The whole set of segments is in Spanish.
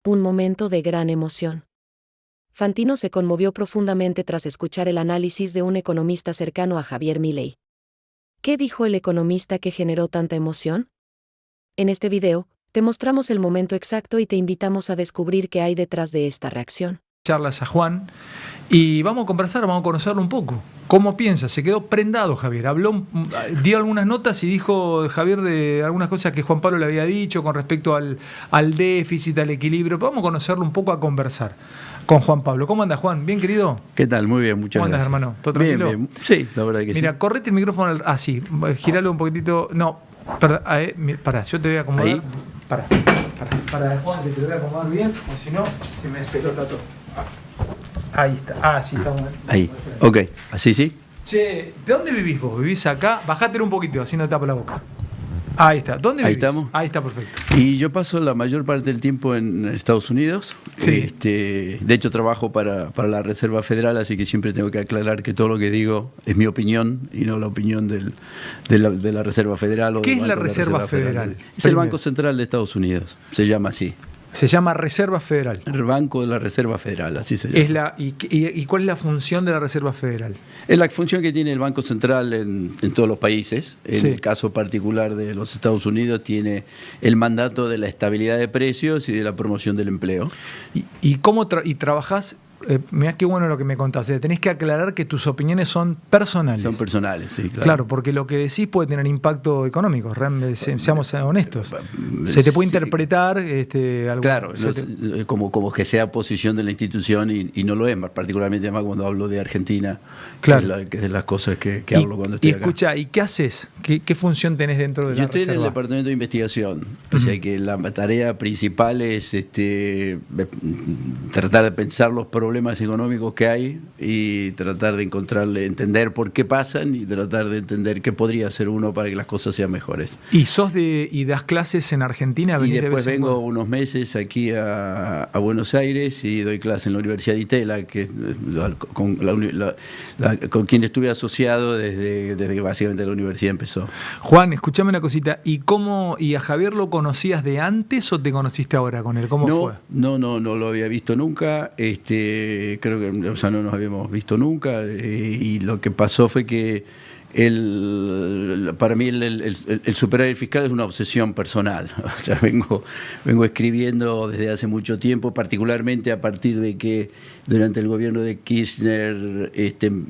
Un momento de gran emoción. Fantino se conmovió profundamente tras escuchar el análisis de un economista cercano a Javier Milei. ¿Qué dijo el economista que generó tanta emoción? En este video, te mostramos el momento exacto y te invitamos a descubrir qué hay detrás de esta reacción. Charlas a Juan y vamos a conversar, vamos a conocerlo un poco. ¿Cómo piensa? Se quedó prendado Javier, dio algunas notas y dijo Javier de algunas cosas que Juan Pablo le había dicho con respecto al déficit, al equilibrio. Vamos a conocerlo un poco, a conversar con Juan Pablo. ¿Cómo anda, Juan? ¿Bien, querido? ¿Qué tal? Muy bien, muchas gracias. ¿Cómo andas, hermano? ¿Todo tranquilo? Bien, bien. Sí, la verdad que sí. Mira, correte el micrófono, sí, giralo un poquitito. No, pará, yo te voy a acomodar. Ahí. Para Juan, que te voy a acomodar bien, o si no, se me pelota todo. Ahí está. Sí, está bueno. Ahí. Ok, así sí. Che, ¿de dónde vivís vos? ¿Vivís acá? Bajátelo un poquito, así no te tapa la boca. Ahí está. ¿Dónde Ahí vivís? estamos. Ahí está, perfecto. Y yo paso la mayor parte del tiempo en Estados Unidos. Sí. De hecho, trabajo para la Reserva Federal, así que siempre tengo que aclarar que todo lo que digo es mi opinión y no la opinión de la Reserva Federal. O ¿Qué del es la Banco de Reserva Federal? Es el Banco Central de Estados Unidos, se llama así. Se llama Reserva Federal. El Banco de la Reserva Federal, así se llama. ¿Y cuál es la función de la Reserva Federal? Es la función que tiene el Banco Central en todos los países. En Sí. el caso particular de los Estados Unidos tiene el mandato de la estabilidad de precios y de la promoción del empleo. ¿Y cómo trabajás? Mirá qué bueno lo que me contaste. Tenés que aclarar que tus opiniones son personales. Son personales, sí, claro. Claro, porque lo que decís puede tener impacto económico, seamos honestos. Se te puede interpretar algo. Claro, como que sea posición de la institución y no lo es, particularmente además cuando hablo de Argentina, Claro. que es de las cosas que hablo cuando estoy acá. Escucha, ¿y qué haces? ¿Qué función tenés dentro de la Yo estoy Reserva? en el departamento de investigación, o sea que la tarea principal es tratar de pensar los problemas económicos que hay y tratar de entender por qué pasan y tratar de entender qué podría hacer uno para que las cosas sean mejores. ¿Y das clases en Argentina? Y después vengo unos meses aquí a Buenos Aires y doy clase en la Universidad de Itela, que con quien estuve asociado desde que básicamente la universidad empezó. Juan, escúchame una cosita. ¿Y a Javier lo conocías de antes o te conociste ahora con él? ¿Cómo fue? No lo había visto nunca. Creo que no nos habíamos visto nunca. Y lo que pasó fue que para mí el superávit fiscal es una obsesión personal. O sea, vengo escribiendo desde hace mucho tiempo, particularmente a partir de que durante el gobierno de Kirchner,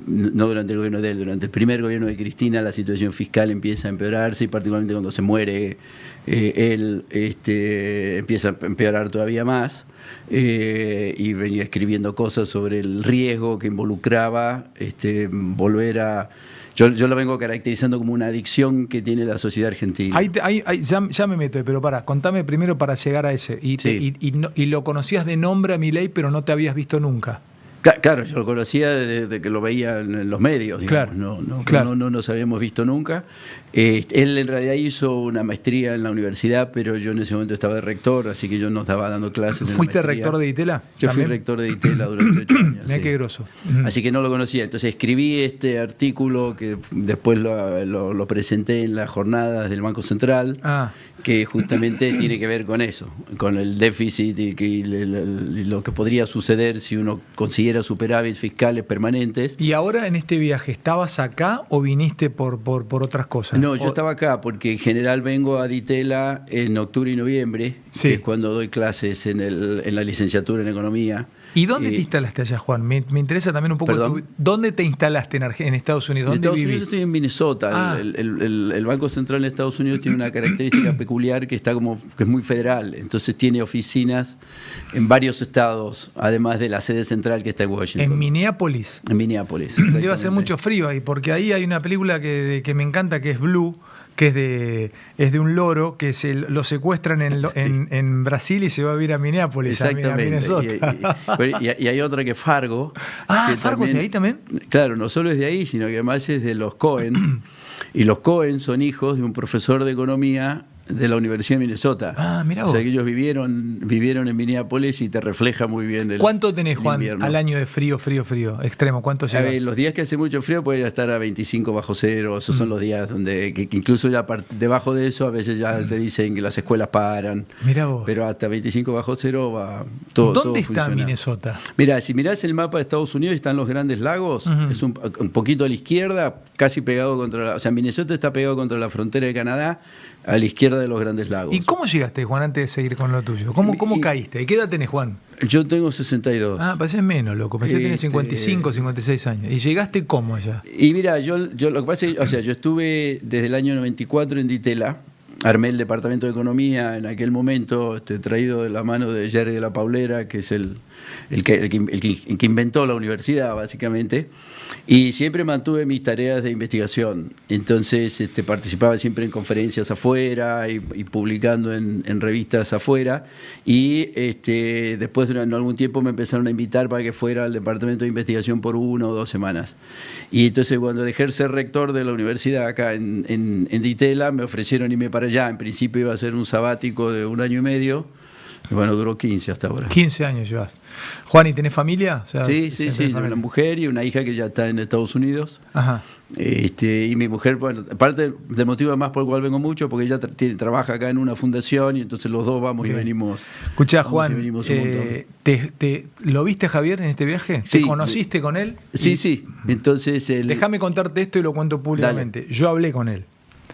no durante el gobierno de él, durante el primer gobierno de Cristina, la situación fiscal empieza a empeorarse y particularmente cuando se muere él, empieza a empeorar todavía más. Y venía escribiendo cosas sobre el riesgo que involucraba volver a... Yo lo vengo caracterizando como una adicción que tiene la sociedad argentina. Ya me meto, pero contame primero para llegar a ese. Y lo conocías de nombre a Milei, pero no te habías visto nunca. Claro, yo lo conocía desde que lo veía en los medios, digamos. Claro. No nos habíamos visto nunca. Él en realidad hizo una maestría en la universidad, pero yo en ese momento estaba de rector, así que yo no estaba dando clases. ¿Fuiste rector de Itela? Yo fui rector de Itela durante 8 años. Mirá qué groso. Así que no lo conocía. Entonces escribí este artículo que después lo presenté en las jornadas del Banco Central, que justamente tiene que ver con eso, con el déficit y lo que podría suceder si uno consiguiera superávit fiscales permanentes. ¿Y ahora en este viaje estabas acá o viniste por otras cosas? No, yo estaba acá porque en general vengo a Ditela en octubre y noviembre, que es cuando doy clases en la licenciatura en Economía. ¿Y dónde te instalaste allá, Juan? Me interesa también un poco. ¿Dónde te instalaste en Estados Unidos? ¿Dónde vivís? Unidos estoy en Minnesota. El Banco Central de Estados Unidos tiene una característica peculiar que es muy federal. Entonces tiene oficinas en varios estados, además de la sede central que está en Washington. ¿En Minneapolis? En Minneapolis. Debe hacer mucho frío ahí, porque ahí hay una película que me encanta, que es Blue, que es de un loro que lo secuestran en Brasil y se va a vivir a Minneapolis, a Minnesota. Y hay otra que es Fargo. ¿Fargo es de ahí también? Claro, no solo es de ahí, sino que además es de los Cohen. Y los Cohen son hijos de un profesor de economía de la Universidad de Minnesota. Ah, mirá O vos. sea que ellos vivieron en Minneapolis y te refleja muy bien ¿Cuánto tenés, el Juan, invierno. al año de frío, extremo? ¿Cuánto A llegas? ver, los días que hace mucho frío puede estar a 25 bajo cero. Esos son los días donde que incluso ya debajo de eso a veces ya te dicen que las escuelas paran. Mirá vos. Pero hasta 25 bajo cero va todo. ¿Dónde todo está funciona. Minnesota? Mira, si mirás el mapa de Estados Unidos, están los Grandes Lagos, Ujú. es un poquito a la izquierda, casi pegado contra o sea, Minnesota está pegado contra la frontera de Canadá, a la izquierda de los Grandes Lagos. ¿Y cómo llegaste, Juan, antes de seguir con lo tuyo? ¿Cómo caíste? ¿Qué edad tenés, Juan? Yo tengo 62. Ah, parecés menos, loco. Pensé que tenés 55, 56 años. ¿Y llegaste cómo allá? Y mira, yo lo que pasa es que, o sea, yo estuve desde el año 94 en Ditela, armé el departamento de economía en aquel momento, traído de la mano de Jerry de la Paulera, que es el que inventó la universidad, básicamente, y siempre mantuve mis tareas de investigación. Entonces participaba siempre en conferencias afuera y publicando en revistas afuera, y después de algún tiempo me empezaron a invitar para que fuera al departamento de investigación por 1 o 2 semanas. Y entonces cuando dejé de ser rector de la universidad acá en Ditela, me ofrecieron irme para allá. En principio iba a ser un sabático de 1 año y medio. Y bueno, duró 15 hasta ahora. 15 años llevas. Juan, ¿y tenés familia? O sea, Sí, tenés tengo familia. una mujer y una hija que ya está en Estados Unidos. Ajá. Y mi mujer, bueno, aparte del motivo más por el cual vengo mucho, porque ella trabaja acá en una fundación y entonces los dos vamos Bien. y venimos. Escuchá, vamos y Juan, venimos un montón. ¿lo viste a Javier en este viaje? Sí. ¿Te conociste con él? Sí, sí. Entonces Déjame contarte esto y lo cuento públicamente. Yo hablé con él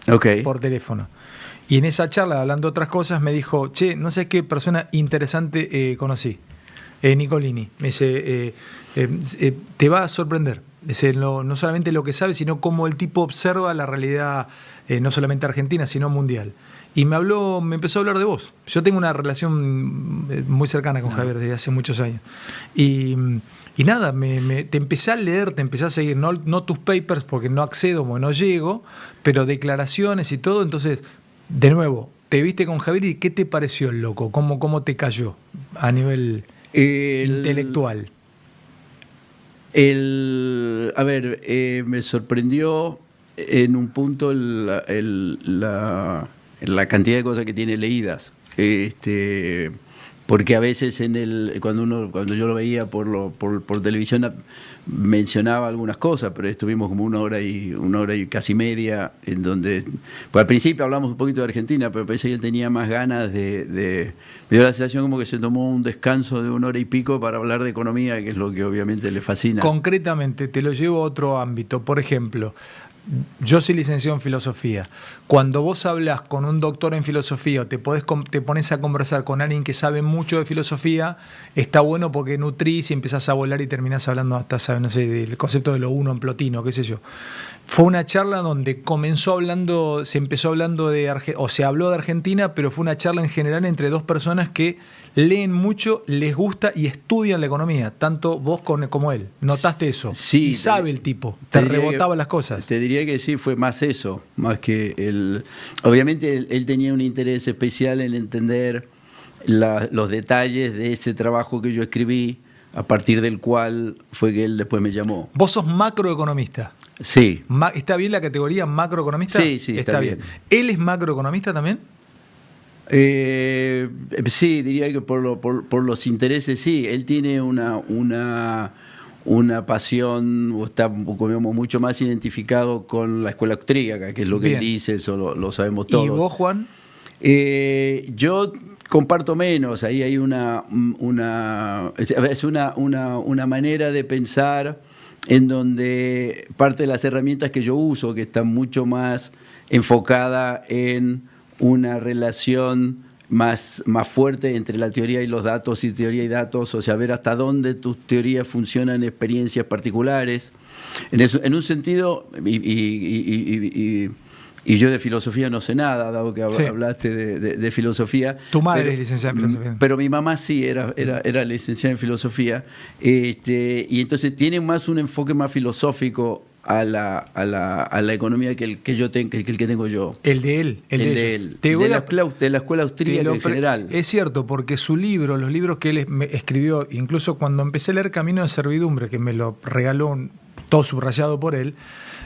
Ok. por teléfono. Y en esa charla, hablando de otras cosas, me dijo, che, no sé qué persona interesante conocí. Nicolini. Me dice, te va a sorprender. Dice, no solamente lo que sabe, sino cómo el tipo observa la realidad, no solamente argentina, sino mundial. Y me empezó a hablar de vos. Yo tengo una relación muy cercana con Javier desde hace muchos años. Y nada, te empecé a leer, te empecé a seguir, no tus papers porque no accedo, porque no llego, pero declaraciones y todo. Entonces, de nuevo, te viste con Javier y ¿qué te pareció el loco? ¿Cómo te cayó a nivel intelectual? A ver, me sorprendió en un punto la cantidad de cosas que tiene leídas. Porque a veces cuando yo lo veía por televisión mencionaba algunas cosas, pero estuvimos como una hora y casi media en donde, pues al principio hablamos un poquito de Argentina, pero parece que él tenía más ganas me dio la sensación como que se tomó un descanso de 1 hora y pico para hablar de economía, que es lo que obviamente le fascina. Concretamente, te lo llevo a otro ámbito. Por ejemplo, yo soy licenciado en filosofía. Cuando vos hablas con un doctor en filosofía o te pones a conversar con alguien que sabe mucho de filosofía, está bueno porque nutrís y empezás a volar y terminás hablando hasta, ¿sabes? No sé, del concepto de lo uno en Plotino, qué sé yo. Fue una charla donde se empezó hablando se habló de Argentina, pero fue una charla en general entre dos personas que leen mucho, les gusta y estudian la economía, tanto vos como él. ¿Notaste eso? Sí. Y sabe el tipo, te rebotaba las cosas. Te diría que sí, fue más eso, más que él. Obviamente él tenía un interés especial en entender los detalles de ese trabajo que yo escribí, a partir del cual fue que él después me llamó. Vos sos macroeconomista. Sí. ¿Está bien la categoría macroeconomista? Sí, está bien. ¿Él es macroeconomista también? Sí, diría que por los intereses, sí. Él tiene una pasión, o está como mucho más identificado con la escuela austríaca, que es lo que Bien. él dice, eso lo sabemos todos. ¿Y vos, Juan? Yo comparto menos, ahí hay una manera de pensar en donde parte de las herramientas que yo uso, que está mucho más enfocada en una relación más fuerte entre la teoría y los datos y teoría y datos, o sea, ver hasta dónde tus teorías funcionan en experiencias particulares. En un sentido, y yo de filosofía no sé nada, dado que Sí. hablaste de filosofía. Tu madre es licenciada en filosofía. Pero mi mamá sí era licenciada en filosofía. Y entonces tiene más un enfoque más filosófico a la economía que el que tengo yo. El de él. El de ella. él. Te voy De a- la escuela austríaca en general. Es cierto, porque los libros que él me escribió, incluso cuando empecé a leer Camino de Servidumbre, que me lo regaló todo subrayado por él,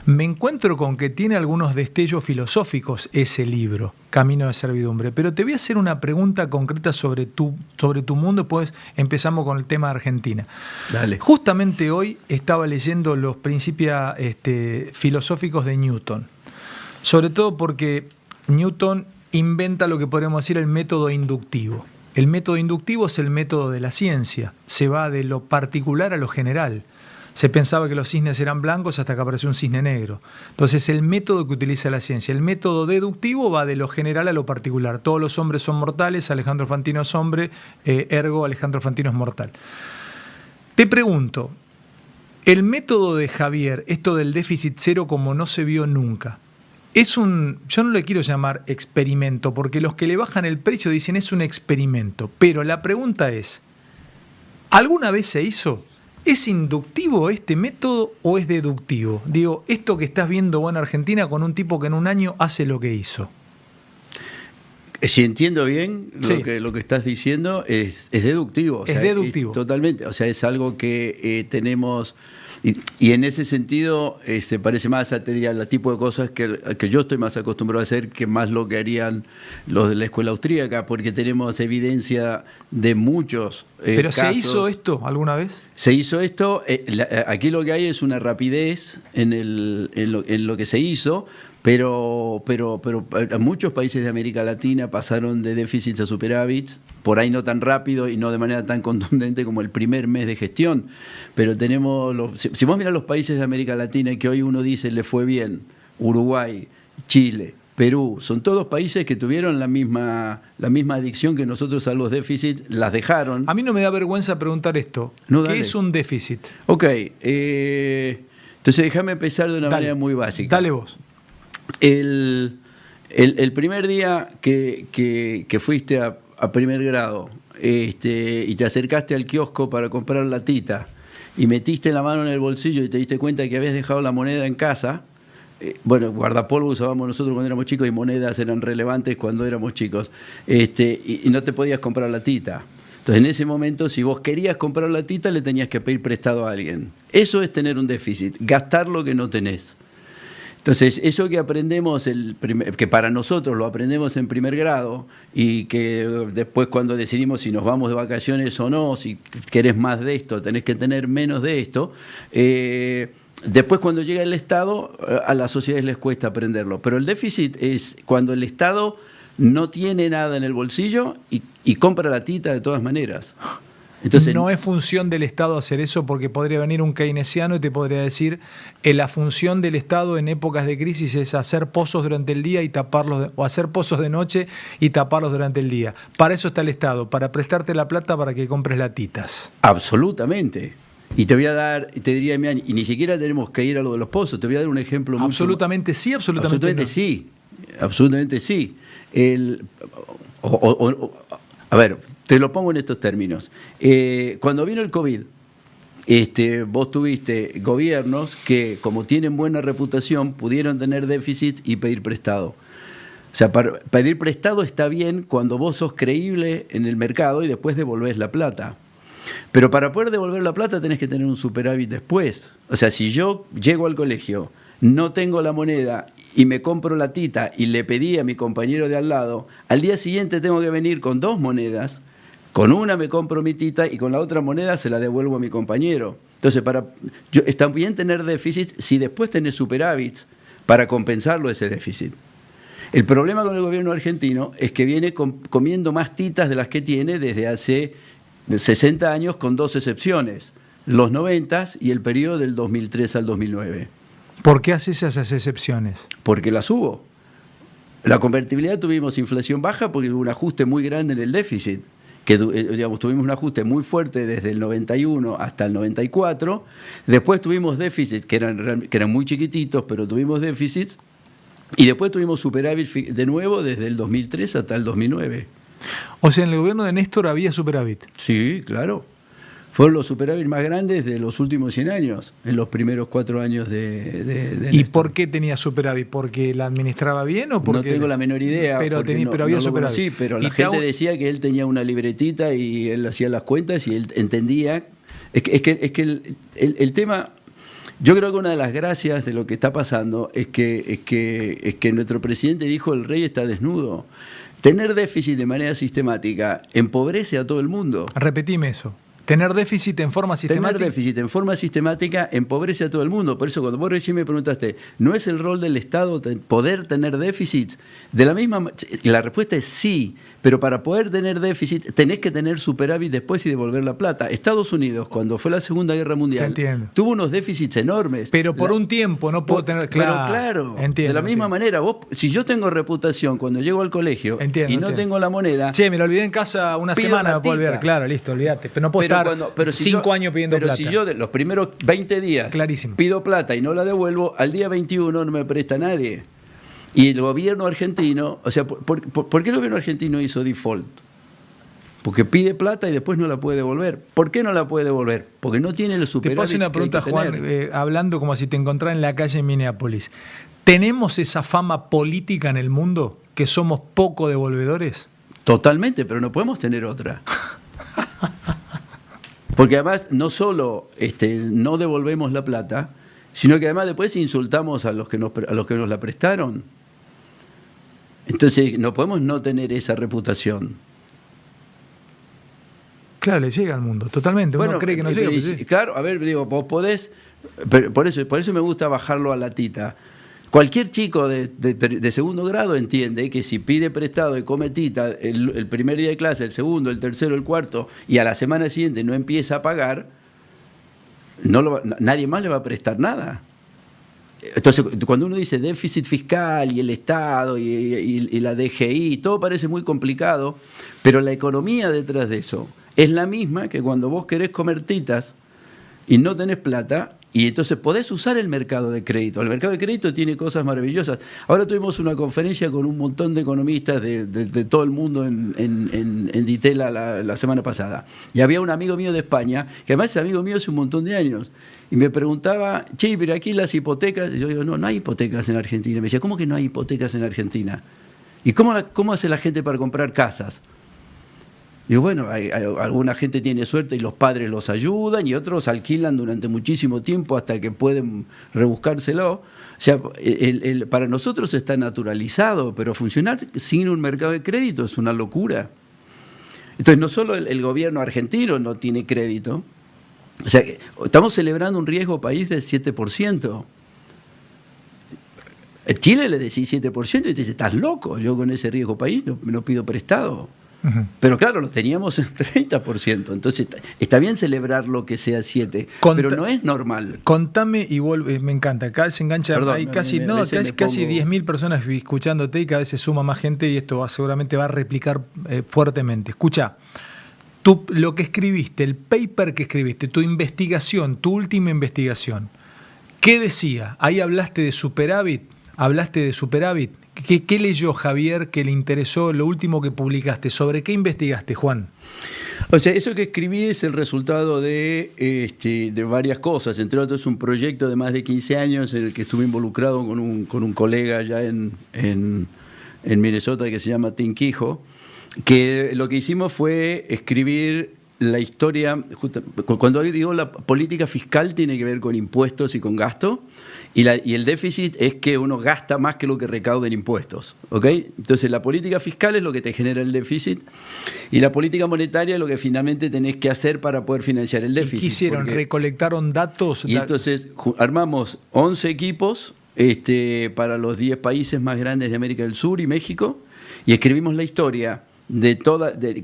me encuentro con que tiene algunos destellos filosóficos ese libro, Camino de Servidumbre. Pero te voy a hacer una pregunta concreta sobre tu mundo, pues empezamos con el tema de Argentina. Dale. Justamente hoy estaba leyendo los principios filosóficos de Newton, sobre todo porque Newton inventa lo que podríamos decir el método inductivo. El método inductivo es el método de la ciencia, se va de lo particular a lo general. Se pensaba que los cisnes eran blancos hasta que apareció un cisne negro. Entonces, el método que utiliza la ciencia, el método deductivo va de lo general a lo particular. Todos los hombres son mortales, Alejandro Fantino es hombre, ergo Alejandro Fantino es mortal. Te pregunto, el método de Javier, esto del déficit cero como no se vio nunca, yo no le quiero llamar experimento, porque los que le bajan el precio dicen es un experimento, pero la pregunta es, ¿alguna vez se hizo? ¿Es inductivo este método o es deductivo? Digo, esto que estás viendo vos en Argentina con un tipo que en un año hace lo que hizo. Si entiendo bien Sí. lo que estás diciendo, es deductivo. O sea, Es deductivo. Totalmente. O sea, es algo que tenemos. Y en ese sentido, se parece más, te diría, al tipo de cosas que yo estoy más acostumbrado a hacer que más lo que harían los de la escuela austríaca, porque tenemos evidencia de muchos ¿Pero casos. se hizo esto alguna vez? Se hizo esto, aquí lo que hay es una rapidez en lo que se hizo, pero muchos países de América Latina pasaron de déficits a superávits, por ahí no tan rápido y no de manera tan contundente como el primer mes de gestión, pero tenemos, si vos mirás los países de América Latina que hoy uno dice le fue bien, Uruguay, Chile, Perú, son todos países que tuvieron la misma adicción que nosotros a los déficits, las dejaron. A mí no me da vergüenza preguntar esto. No, ¿Qué dale. es un déficit? Ok, entonces déjame empezar de una manera muy básica. Dale vos. El primer día que fuiste a primer grado y te acercaste al kiosco para comprar la tita y metiste la mano en el bolsillo y te diste cuenta que habías dejado la moneda en casa, guardapolvo usábamos nosotros cuando éramos chicos y monedas eran relevantes cuando éramos chicos, y no te podías comprar la tita. Entonces, en ese momento, si vos querías comprar la tita, le tenías que pedir prestado a alguien. Eso es tener un déficit, gastar lo que no tenés. Entonces, eso que aprendemos, que para nosotros lo aprendemos en primer grado y que después cuando decidimos si nos vamos de vacaciones o no, si querés más de esto, tenés que tener menos de esto, después cuando llega el Estado, a las sociedades les cuesta aprenderlo. Pero el déficit es cuando el Estado no tiene nada en el bolsillo y compra la tita de todas maneras. Entonces, no es función del Estado hacer eso, porque podría venir un keynesiano y te podría decir la función del Estado en épocas de crisis es hacer pozos durante el día y taparlos, o hacer pozos de noche y taparlos durante el día. Para eso está el Estado, para prestarte la plata para que compres latitas. Absolutamente. Y te voy a dar, te diría, mira, y ni siquiera tenemos que ir a lo de los pozos, te voy a dar un ejemplo mucho Absolutamente sí, absolutamente no. sí. Absolutamente sí. A ver, te lo pongo en estos términos. Cuando vino el COVID, vos tuviste gobiernos que, como tienen buena reputación, pudieron tener déficit y pedir prestado. O sea, pedir prestado está bien cuando vos sos creíble en el mercado y después devolvés la plata. Pero para poder devolver la plata tenés que tener un superávit después. O sea, si yo llego al colegio, no tengo la moneda y me compro la tita y le pedí a mi compañero de al lado, al día siguiente tengo que venir con 2 monedas, con una me compro mi tita y con la otra moneda se la devuelvo a mi compañero. Entonces, está bien tener déficit si después tenés superávits para compensarlo ese déficit. El problema con el gobierno argentino es que viene comiendo más titas de las que tiene desde hace 60 años, con 2 excepciones, los 90 y el periodo del 2003 al 2009. ¿Por qué haces esas excepciones? Porque las hubo. La convertibilidad tuvimos inflación baja porque hubo un ajuste muy grande en el déficit, que tuvimos un ajuste muy fuerte desde el 91 hasta el 94, después tuvimos déficits que eran muy chiquititos, pero tuvimos déficits, y después tuvimos superávit de nuevo desde el 2003 hasta el 2009. O sea, en el gobierno de Néstor había superávit. Sí, claro. Fueron los superávit más grandes de los últimos 100 años, en los primeros 4 años de ¿Y Néstor. por qué tenía superávit? ¿Porque la administraba bien o porque...? No tengo la menor idea. Pero había lo superávit. conocí, pero la gente decía que él tenía una libretita y él hacía las cuentas y él entendía. Es que el tema... Yo creo que una de las gracias de lo que está pasando es que nuestro presidente dijo el rey está desnudo. Tener déficit de manera sistemática empobrece a todo el mundo. Repetime eso. Tener déficit en forma sistemática. Tener déficit en forma sistemática empobrece a todo el mundo. Por eso cuando vos recién me preguntaste, ¿no es el rol del Estado poder tener déficit? De la misma, la respuesta es sí, pero para poder tener déficit tenés que tener superávit después y devolver la plata. Estados Unidos, cuando fue la Segunda Guerra Mundial, tuvo unos déficits enormes. Pero por un tiempo no puedo tener... Claro, pero claro, entiendo, de la misma manera, vos, si yo tengo reputación cuando llego al colegio y no tengo la moneda... Che, me lo olvidé en casa una semana, me puedo olvidar. Claro, listo, olvídate. Pero no puedo estar 5 años pidiendo plata. Pero si yo de los primeros 20 días pido plata y no la devuelvo, al día 21 no me presta nadie. Y el gobierno argentino, o sea, ¿por qué el gobierno argentino hizo default? Porque pide plata y después no la puede devolver. ¿Por qué no la puede devolver? Porque no tiene el superávit. Te puedo hacer una pregunta, Juan, hablando como si te encontrara en la calle en Minneapolis. ¿Tenemos esa fama política en el mundo que somos poco devolvedores? Totalmente, pero no podemos tener otra. Porque además no solo no devolvemos la plata, sino que además después insultamos a los que nos la prestaron. Entonces no podemos no tener esa reputación. Claro, le llega al mundo, totalmente. Uno cree que no llega. Pues sí. Claro, a ver, digo, vos podés, por eso me gusta bajarlo a la tita. Cualquier chico de segundo grado entiende que si pide prestado y come tita el primer día de clase, el segundo, el tercero, el cuarto, y a la semana siguiente no empieza a pagar, nadie más le va a prestar nada. Entonces, cuando uno dice déficit fiscal y el Estado y la DGI, todo parece muy complicado, pero la economía detrás de eso es la misma que cuando vos querés comer titas y no tenés plata, y entonces podés usar el mercado de crédito. El mercado de crédito tiene cosas maravillosas. Ahora tuvimos una conferencia con un montón de economistas de todo el mundo en Ditela la semana pasada. Y había un amigo mío de España, que además es amigo mío hace un montón de años, y me preguntaba, che, pero aquí las hipotecas... Y yo digo, no hay hipotecas en Argentina. Me decía, ¿cómo que no hay hipotecas en Argentina? ¿Y cómo hace la gente para comprar casas? Y bueno, alguna gente tiene suerte y los padres los ayudan y otros alquilan durante muchísimo tiempo hasta que pueden rebuscárselo. O sea, para nosotros está naturalizado, pero funcionar sin un mercado de crédito es una locura. Entonces, no solo el gobierno argentino no tiene crédito, o sea, estamos celebrando un riesgo país del 7%. En Chile le decís 7% y te dice, estás loco, yo con ese riesgo país no pido prestado. Uh-huh. Pero claro, lo teníamos en 30%, entonces está bien celebrar lo que sea 7%, pero no es normal. Contame y vuelve, me encanta, acá se engancha, perdón, hay casi 10.000 personas escuchándote y cada vez se suma más gente y esto seguramente va a replicar fuertemente. Escucha, lo que escribiste, el paper que escribiste, tu investigación, tu última investigación, ¿qué decía? Ahí hablaste de superávit. ¿Qué leyó Javier que le interesó lo último que publicaste? ¿Sobre qué investigaste, Juan? O sea, eso que escribí es el resultado de varias cosas, entre otros un proyecto de más de 15 años en el que estuve involucrado con un colega allá en Minnesota que se llama Tim Quijo, que lo que hicimos fue escribir la historia, cuando digo la política fiscal tiene que ver con impuestos y con gasto, y el déficit es que uno gasta más que lo que recauda en impuestos, ¿ok? Entonces la política fiscal es lo que te genera el déficit y la política monetaria es lo que finalmente tenés que hacer para poder financiar el déficit. ¿Y qué hicieron? ¿Recolectaron datos? Y entonces armamos 11 equipos para los 10 países más grandes de América del Sur y México y escribimos la historia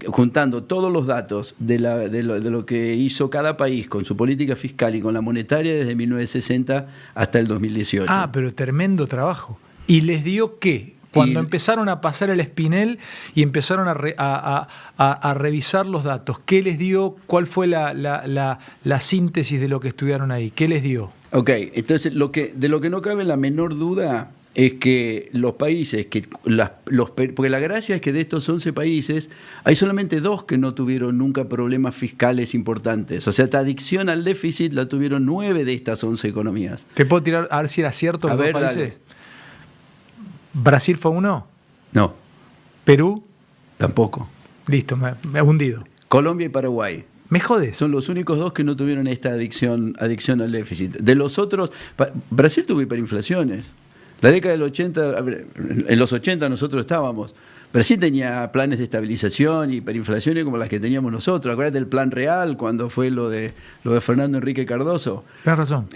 juntando todos los datos de lo que hizo cada país con su política fiscal y con la monetaria desde 1960 hasta el 2018. Ah, pero tremendo trabajo. ¿Y les dio qué? Cuando empezaron a pasar el espinel y empezaron a revisar los datos, ¿qué les dio? ¿Cuál fue la síntesis de lo que estudiaron ahí? ¿Qué les dio? Ok, entonces de lo que no cabe la menor duda es que los países, porque la gracia es que de estos 11 países hay solamente 2 que no tuvieron nunca problemas fiscales importantes. O sea, esta adicción al déficit la tuvieron 9 de estas 11 economías. ¿Te puedo tirar a ver si era cierto los 2 países? Dale. ¿Brasil fue uno? No. ¿Perú? Tampoco. Listo, me he hundido. Colombia y Paraguay. Me jodes. Son los únicos dos que no tuvieron esta adicción al déficit. De los otros, Brasil tuvo hiperinflaciones. La década del 80, en los 80 nosotros estábamos. Brasil tenía planes de estabilización y hiperinflaciones como las que teníamos nosotros. Acuérdate del Plan Real cuando fue lo de Fernando Enrique Cardoso. Tienes razón.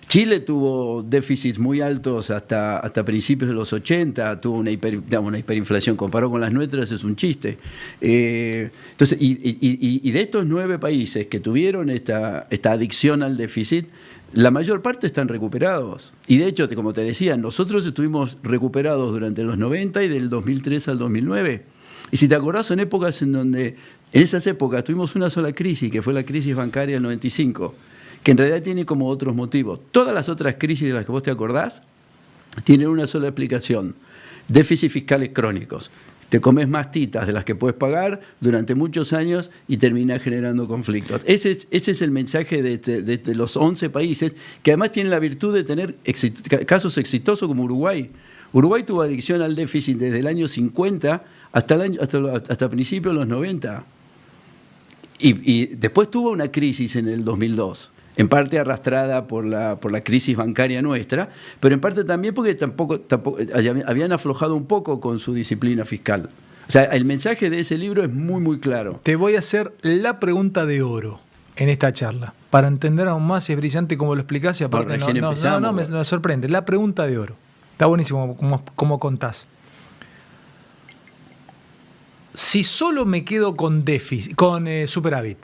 Chile tuvo déficits muy altos hasta principios de los 80, tuvo una hiperinflación. Comparado con las nuestras es un chiste. Entonces, y de estos 9 países que tuvieron esta adicción al déficit, la mayor parte están recuperados. Y de hecho, como te decía, nosotros estuvimos recuperados durante los 90 y del 2003 al 2009. Y si te acordás, son épocas en esas épocas tuvimos una sola crisis, que fue la crisis bancaria del 95, que en realidad tiene como otros motivos. Todas las otras crisis de las que vos te acordás tienen una sola explicación: déficits fiscales crónicos. Te comes más titas de las que puedes pagar durante muchos años y terminás generando conflictos. Ese es el mensaje de los 11 países, que además tienen la virtud de tener casos exitosos como Uruguay. Uruguay tuvo adicción al déficit desde el año 50 hasta principios de los 90. Y después tuvo una crisis en el 2002. En parte arrastrada por la crisis bancaria nuestra, pero en parte también porque tampoco habían aflojado un poco con su disciplina fiscal. O sea, el mensaje de ese libro es muy, muy claro. Te voy a hacer la pregunta de oro en esta charla, para entender aún más. Es brillante como lo explicás y aparte me sorprende. La pregunta de oro. Está buenísimo como contás. Si solo me quedo con superávit,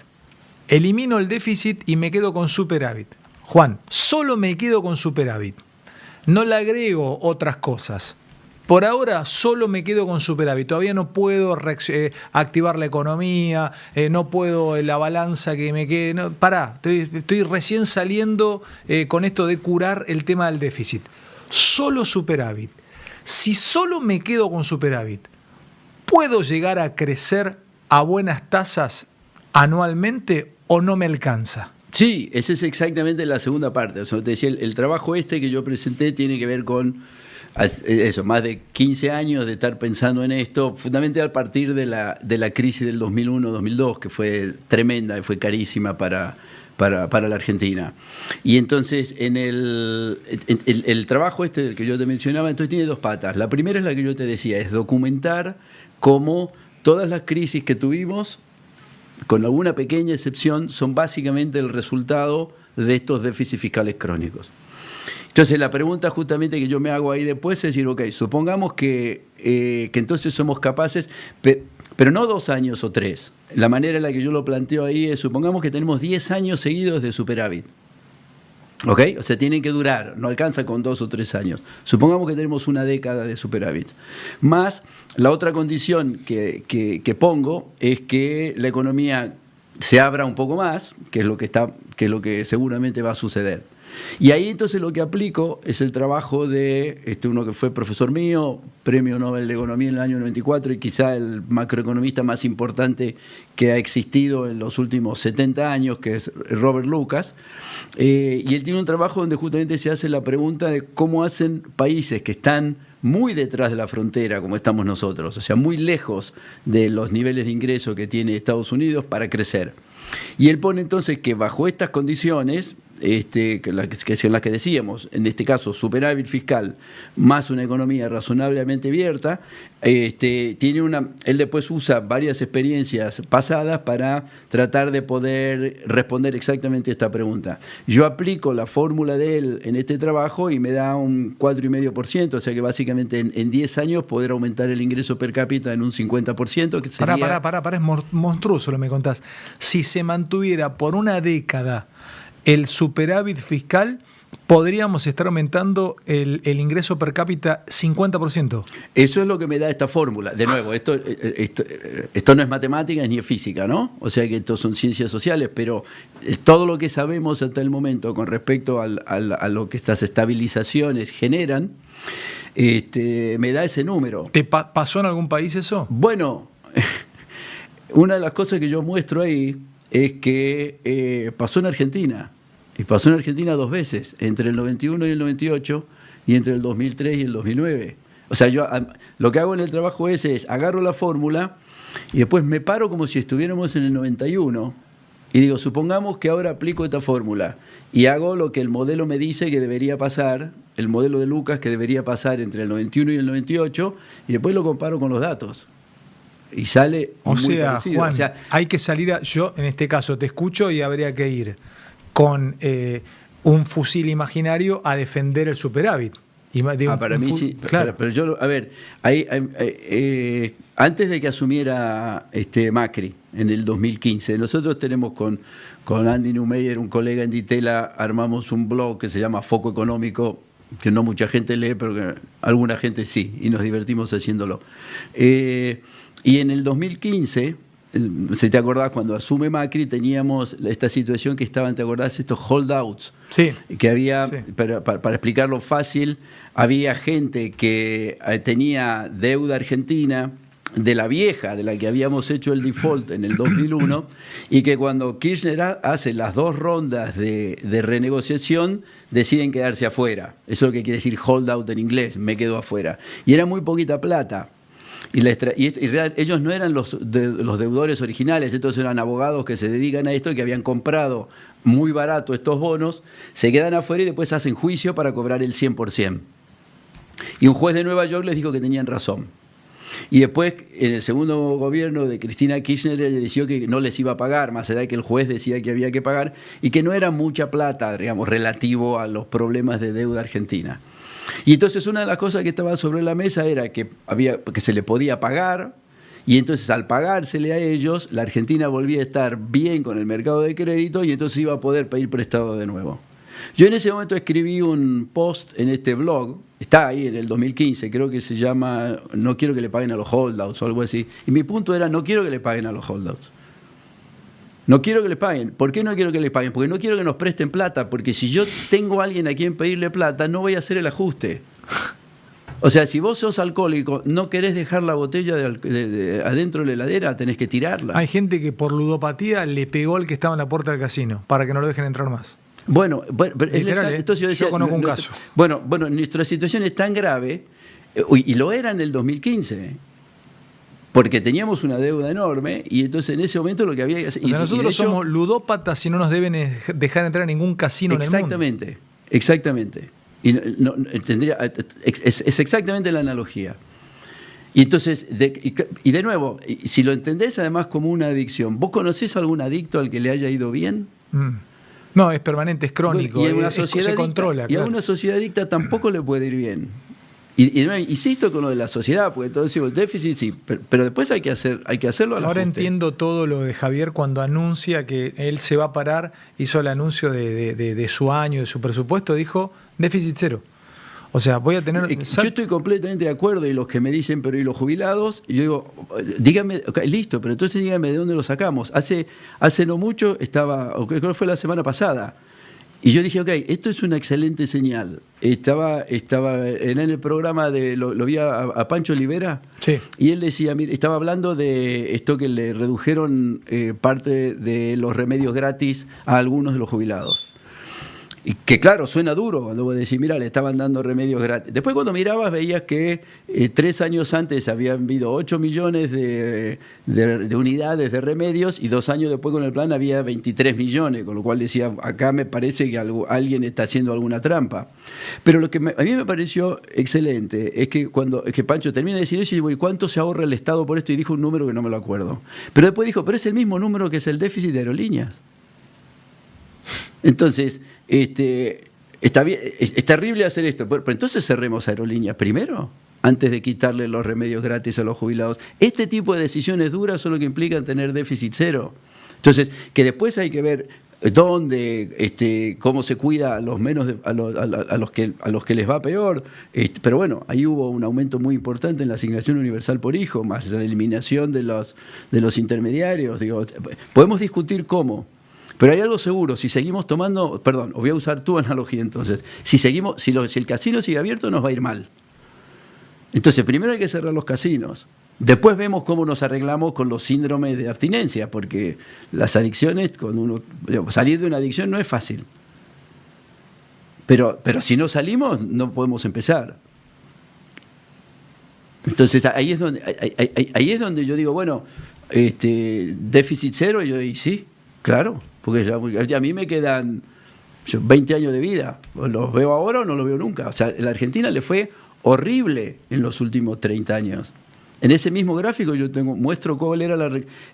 elimino el déficit y me quedo con superávit. Juan, solo me quedo con superávit. No le agrego otras cosas. Por ahora solo me quedo con superávit. Todavía no puedo activar la economía, no puedo la balanza que me quede. No, pará, estoy recién saliendo con esto de curar el tema del déficit. Solo superávit. Si solo me quedo con superávit, ¿puedo llegar a crecer a buenas tasas anualmente o no me alcanza? Sí, esa es exactamente la segunda parte. O sea, te decía, el trabajo que yo presenté tiene que ver con eso, más de 15 años de estar pensando en esto, fundamentalmente a partir de la crisis del 2001-2002, que fue tremenda y fue carísima para la Argentina. Y entonces, el trabajo del que yo te mencionaba, entonces tiene 2 patas. La primera es la que yo te decía, es documentar cómo todas las crisis que tuvimos, con alguna pequeña excepción, son básicamente el resultado de estos déficits fiscales crónicos. Entonces, la pregunta justamente que yo me hago ahí después es decir, ok, supongamos que entonces somos capaces, pero no 2 años o 3. La manera en la que yo lo planteo ahí es, supongamos que tenemos 10 años seguidos de superávit. ¿Ok? O sea, tienen que durar, no alcanza con 2 o 3 años. Supongamos que tenemos una década de superávit. Más, la otra condición que pongo es que la economía se abra un poco más, que es lo que seguramente va a suceder. Y ahí entonces lo que aplico es el trabajo de uno que fue profesor mío, premio Nobel de Economía en el año 94 y quizá el macroeconomista más importante que ha existido en los últimos 70 años, que es Robert Lucas. Y él tiene un trabajo donde justamente se hace la pregunta de cómo hacen países que están muy detrás de la frontera, como estamos nosotros, o sea, muy lejos de los niveles de ingreso que tiene Estados Unidos para crecer. Y él pone entonces que bajo estas condiciones, que son las que decíamos, en este caso superávit fiscal más una economía razonablemente abierta, él después usa varias experiencias pasadas para tratar de poder responder exactamente esta pregunta. Yo aplico la fórmula de él en este trabajo y me da un 4,5%, o sea que básicamente en 10 años poder aumentar el ingreso per cápita en un 50%, que sería... Pará, es monstruoso lo que me contás. Si se mantuviera por una década el superávit fiscal, podríamos estar aumentando el ingreso per cápita 50%. Eso es lo que me da esta fórmula. De nuevo, esto no es matemática ni es física, ¿no? O sea que esto son ciencias sociales, pero todo lo que sabemos hasta el momento con respecto a lo que estas estabilizaciones generan, me da ese número. ¿Te pasó en algún país eso? Bueno, una de las cosas que yo muestro ahí es que pasó en Argentina. Y pasó en Argentina 2 veces, entre el 91 y el 98 y entre el 2003 y el 2009. O sea, yo lo que hago en el trabajo es agarro la fórmula y después me paro como si estuviéramos en el 91 y digo, supongamos que ahora aplico esta fórmula y hago lo que el modelo me dice que debería pasar, el modelo de Lucas que debería pasar entre el 91 y el 98, y después lo comparo con los datos. Y sale muy parecido. Juan, hay que salir yo en este caso te escucho y habría que ir con un fusil imaginario a defender el superávit. Para mí sí, claro. Pero yo, a ver, antes de que asumiera Macri en el 2015, nosotros tenemos con Andy Neumeyer, un colega en Ditela, armamos un blog que se llama Foco Económico, que no mucha gente lee, pero que alguna gente sí, y nos divertimos haciéndolo. Y en el 2015, si te acordás, cuando asume Macri, teníamos esta situación que estaban, ¿te acordás? Estos holdouts. Sí. Que había, sí. para explicarlo fácil, había gente que tenía deuda argentina, de la vieja, de la que habíamos hecho el default en el 2001, y que cuando Kirchner hace las 2 rondas de renegociación, deciden quedarse afuera. Eso es lo que quiere decir holdout en inglés, me quedo afuera. Y era muy poquita plata. Y ellos no eran los deudores originales, estos eran abogados que se dedican a esto y que habían comprado muy barato estos bonos, se quedan afuera y después hacen juicio para cobrar el 100%. Y un juez de Nueva York les dijo que tenían razón. Y después, en el segundo gobierno de Cristina Kirchner, le decidió que no les iba a pagar, más allá de que el juez decía que había que pagar, y que no era mucha plata, digamos, relativo a los problemas de deuda argentina. Y entonces una de las cosas que estaba sobre la mesa era que se le podía pagar, y entonces al pagársele a ellos, la Argentina volvía a estar bien con el mercado de crédito y entonces iba a poder pedir prestado de nuevo. Yo en ese momento escribí un post en este blog, está ahí en el 2015, creo que se llama "No quiero que le paguen a los holdouts" o algo así, y mi punto era no quiero que le paguen a los holdouts. No quiero que les paguen. ¿Por qué no quiero que les paguen? Porque no quiero que nos presten plata, porque si yo tengo a alguien a quien pedirle plata, no voy a hacer el ajuste. O sea, si vos sos alcohólico, no querés dejar la botella adentro de la heladera, tenés que tirarla. Hay gente que por ludopatía le pegó al que estaba en la puerta del casino, para que no lo dejen entrar más. Bueno, Literal, entonces yo decía, yo conozco un caso. Bueno, nuestra situación es tan grave, y lo era en el 2015, porque teníamos una deuda enorme, y entonces en ese momento lo que había que hacer... O sea, nosotros somos ludópatas y no nos deben dejar entrar a ningún casino en el mundo. Exactamente. Y es exactamente la analogía. Y entonces, de nuevo, si lo entendés además como una adicción, ¿vos conocés algún adicto al que le haya ido bien? No, es permanente, es crónico, bueno, y a una sociedad se adicta, controla. Y a una sociedad adicta tampoco le puede ir bien. Y insisto con lo de la sociedad, porque todos decimos déficit, sí, pero después hay que hacerlo. Ahora entiendo todo lo de Javier cuando anuncia que él se va a parar, hizo el anuncio de su año, de su presupuesto, dijo déficit cero. O sea, voy a tener... Yo estoy completamente de acuerdo, y los que me dicen, pero ¿y los jubilados? Y yo digo, dígame, okay, listo, pero entonces dígame de dónde lo sacamos. Hace no mucho creo que fue la semana pasada, y yo dije, ok, esto es una excelente señal. Estaba en el programa lo vi a Pancho Olivera, sí. Y él decía, mire, estaba hablando de esto que le redujeron parte de los remedios gratis a algunos de los jubilados. Y que claro, suena duro cuando vos decís, mira, le estaban dando remedios gratis. Después cuando mirabas veías que 3 años antes habían habido 8 millones de unidades de remedios, y 2 años después con el plan había 23 millones, con lo cual decía, acá me parece que alguien está haciendo alguna trampa. Pero lo que a mí me pareció excelente es que cuando Pancho termina de decir eso, y digo, ¿y cuánto se ahorra el Estado por esto? Y dijo un número que no me lo acuerdo. Pero después dijo, pero es el mismo número que es el déficit de aerolíneas. Entonces, está bien, es terrible hacer esto, pero entonces cerremos aerolíneas primero, antes de quitarle los remedios gratis a los jubilados. Este tipo de decisiones duras son lo que implican tener déficit cero. Entonces, que después hay que ver dónde, cómo se cuida a los menos, a los que les va peor. Pero bueno, ahí hubo un aumento muy importante en la asignación universal por hijo, más la eliminación de los intermediarios. Digo, podemos discutir cómo. Pero hay algo seguro, si seguimos tomando, perdón, voy a usar tu analogía entonces, si el casino sigue abierto nos va a ir mal. Entonces primero hay que cerrar los casinos, después vemos cómo nos arreglamos con los síndromes de abstinencia, porque las adicciones, salir de una adicción no es fácil. Pero si no salimos no podemos empezar. Entonces ahí es donde yo digo, bueno, déficit cero, y sí, claro, porque ya a mí me quedan 20 años de vida, ¿los veo ahora o no los veo nunca? O sea, a la Argentina le fue horrible en los últimos 30 años. En ese mismo gráfico yo muestro cuál era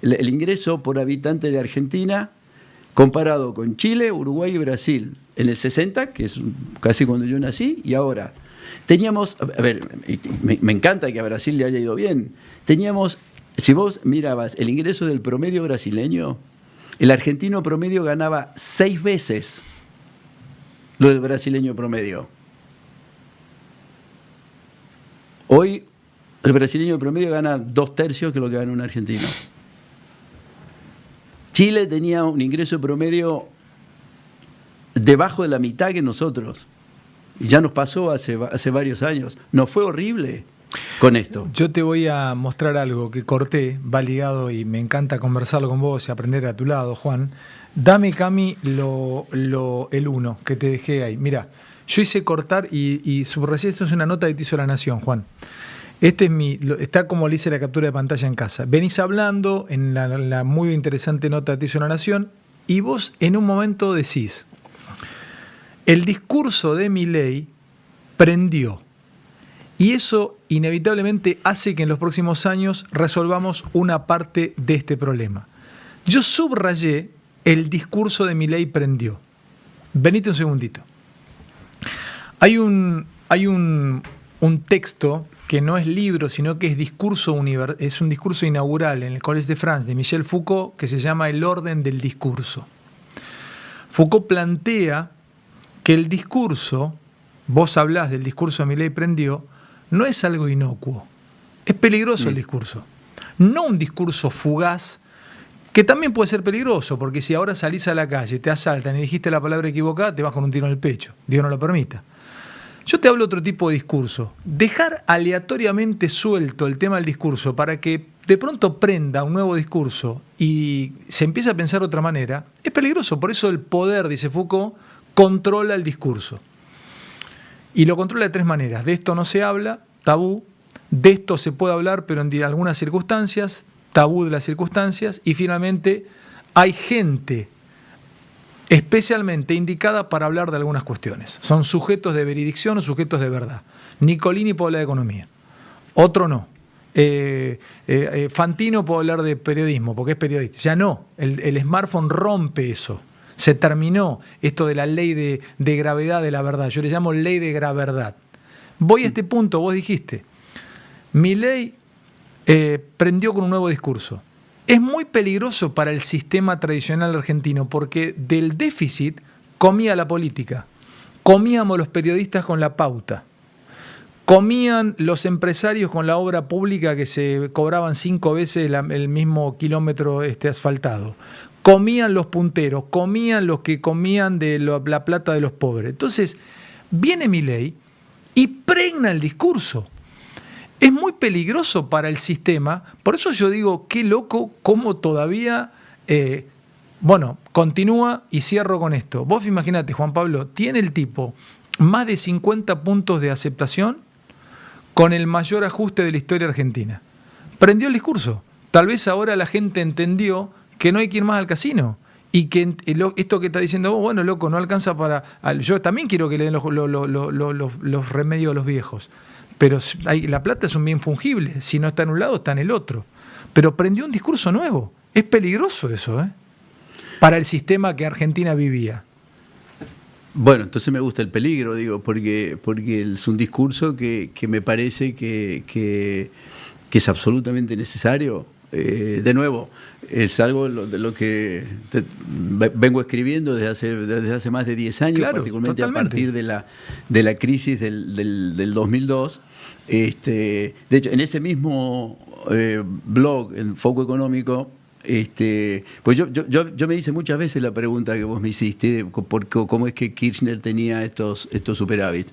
el ingreso por habitante de Argentina comparado con Chile, Uruguay y Brasil en el 60, que es casi cuando yo nací, y ahora. Teníamos, a ver, me encanta que a Brasil le haya ido bien, teníamos, si vos mirabas el ingreso del promedio brasileño, el argentino promedio ganaba 6 veces lo del brasileño promedio. Hoy el brasileño promedio gana 2/3 que lo que gana un argentino. Chile tenía un ingreso promedio debajo de la mitad que nosotros. Y ya nos pasó hace varios años. Nos fue horrible con esto. Yo te voy a mostrar algo que corté, va ligado y me encanta conversarlo con vos y aprender a tu lado, Juan. Dame, Cami, el 1 que te dejé ahí. Mira, yo hice cortar y subrayé, esto es una nota que te hizo La Nación, Juan. Está como le hice la captura de pantalla en casa. Venís hablando en la muy interesante nota que te hizo La Nación y vos en un momento decís, el discurso de Milei prendió y eso inevitablemente hace que en los próximos años resolvamos una parte de este problema. Yo subrayé el discurso de Milei prendió. Venite un segundito. Hay un texto que no es libro, sino que es es un discurso inaugural en el Collège de France de Michel Foucault que se llama El orden del discurso. Foucault plantea que el discurso, vos hablás del discurso de Milei prendió, no es algo inocuo, es peligroso el discurso. No un discurso fugaz, que también puede ser peligroso, porque si ahora salís a la calle, te asaltan y dijiste la palabra equivocada, te vas con un tiro en el pecho, Dios no lo permita. Yo te hablo de otro tipo de discurso. Dejar aleatoriamente suelto el tema del discurso para que de pronto prenda un nuevo discurso y se empiece a pensar de otra manera, es peligroso. Por eso el poder, dice Foucault, controla el discurso. Y lo controla de 3 maneras. De esto no se habla, tabú. De esto se puede hablar, pero en algunas circunstancias, tabú de las circunstancias. Y finalmente, hay gente especialmente indicada para hablar de algunas cuestiones. Son sujetos de veredicción o sujetos de verdad. Nicolini puede hablar de economía, otro no. Fantino puede hablar de periodismo, porque es periodista. Ya no, el smartphone rompe eso. Se terminó esto de la ley de gravedad de la verdad. Yo le llamo ley de gravedad. Voy a este punto, vos dijiste, Milei prendió con un nuevo discurso. Es muy peligroso para el sistema tradicional argentino porque del déficit comía la política, comíamos los periodistas con la pauta, comían los empresarios con la obra pública que se cobraban 5 veces el mismo kilómetro asfaltado, comían los punteros, comían los que comían de la plata de los pobres. Entonces viene Milei y pregna el discurso. Es muy peligroso para el sistema, por eso yo digo, qué loco cómo todavía, continúa y cierro con esto. Vos imaginate, Juan Pablo, tiene el tipo más de 50 puntos de aceptación con el mayor ajuste de la historia argentina. Prendió el discurso. Tal vez ahora la gente entendió que no hay que ir más al casino y que esto que está diciendo vos, bueno, loco, no alcanza para... Yo también quiero que le den los remedios a los viejos. Pero la plata es un bien fungible, si no está en un lado, está en el otro. Pero prendió un discurso nuevo. Es peligroso eso, para el sistema que Argentina vivía. Bueno, entonces me gusta el peligro, digo, porque es un discurso que me parece que es absolutamente necesario. De nuevo, es algo de lo que vengo escribiendo desde hace más de 10 años, claro, particularmente totalmente. A partir de la crisis del 2002. De hecho, en ese mismo blog, en Foco Económico, pues yo me hice muchas veces la pregunta que vos me hiciste, cómo es que Kirchner tenía estos superávit.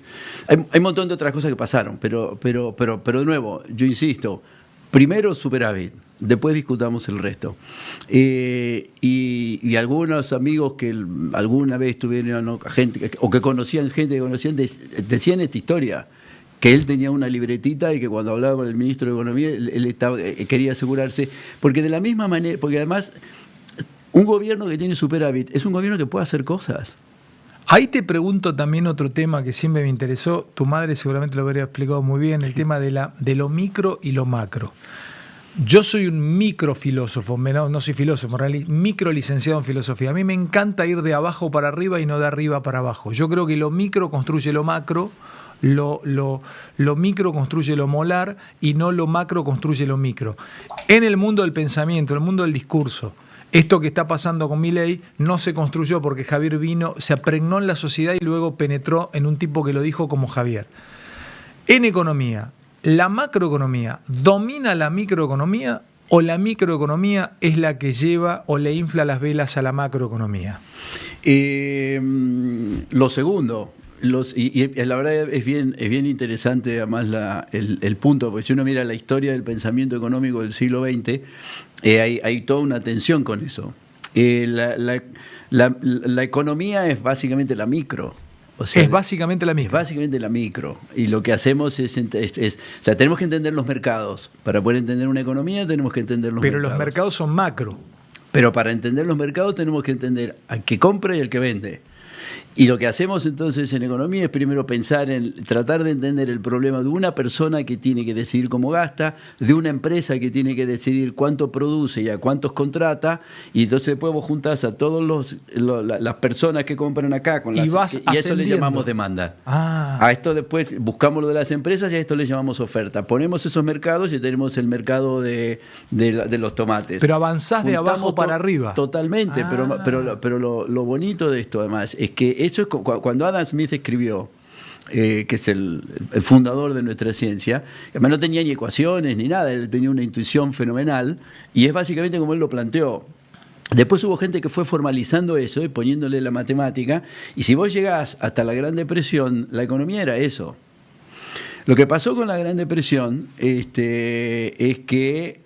Hay un montón de otras cosas que pasaron, pero de nuevo, yo insisto, primero superávit, después discutamos el resto. Y algunos amigos que alguna vez tuvieron gente, o que conocían gente que conocían, decían esta historia. que él tenía una libretita y que cuando hablaba con el ministro de Economía, quería asegurarse, porque de la misma manera, porque además un gobierno que tiene superávit es un gobierno que puede hacer cosas. Ahí te pregunto también otro tema que siempre me interesó, tu madre seguramente lo habría explicado muy bien, el tema de lo micro y lo macro. Yo soy un microfilósofo, no soy filósofo, micro licenciado en filosofía. A mí me encanta ir de abajo para arriba y no de arriba para abajo. Yo creo que lo micro construye lo macro, lo micro construye lo molar y no lo macro construye lo micro. En el mundo del pensamiento, en el mundo del discurso, esto que está pasando con Milei no se construyó porque Javier vino, se apregnó en la sociedad y luego penetró en un tipo que lo dijo como Javier. En economía, ¿la macroeconomía domina la microeconomía o la microeconomía es la que lleva o le infla las velas a la macroeconomía? Lo segundo. Y la verdad es bien interesante además el punto, porque si uno mira la historia del pensamiento económico del siglo XX, hay toda una tensión con eso. La economía es básicamente la micro. O sea, es básicamente la micro. Es básicamente la micro. Y lo que hacemos o sea, tenemos que entender los mercados. Para poder entender una economía tenemos que entender los mercados. Pero los mercados son macro. Pero para entender los mercados tenemos que entender al que compra y al que vende. Y lo que hacemos entonces en economía es primero pensar en tratar de entender el problema de una persona que tiene que decidir cómo gasta, de una empresa que tiene que decidir cuánto produce y a cuántos contrata, y entonces después vos juntás a todas las personas que compran acá con y a eso le llamamos demanda. A esto después buscamos lo de las empresas y a esto le llamamos oferta. Ponemos esos mercados y tenemos el mercado de los tomates. Pero avanzás de abajo para arriba. Totalmente, pero lo bonito de esto además es que eso es cuando Adam Smith escribió, que es el fundador de nuestra ciencia, además no tenía ni ecuaciones ni nada, él tenía una intuición fenomenal y es básicamente como él lo planteó. Después hubo gente que fue formalizando eso y poniéndole la matemática, y si vos llegás hasta la Gran Depresión, la economía era eso. Lo que pasó con la Gran Depresión es que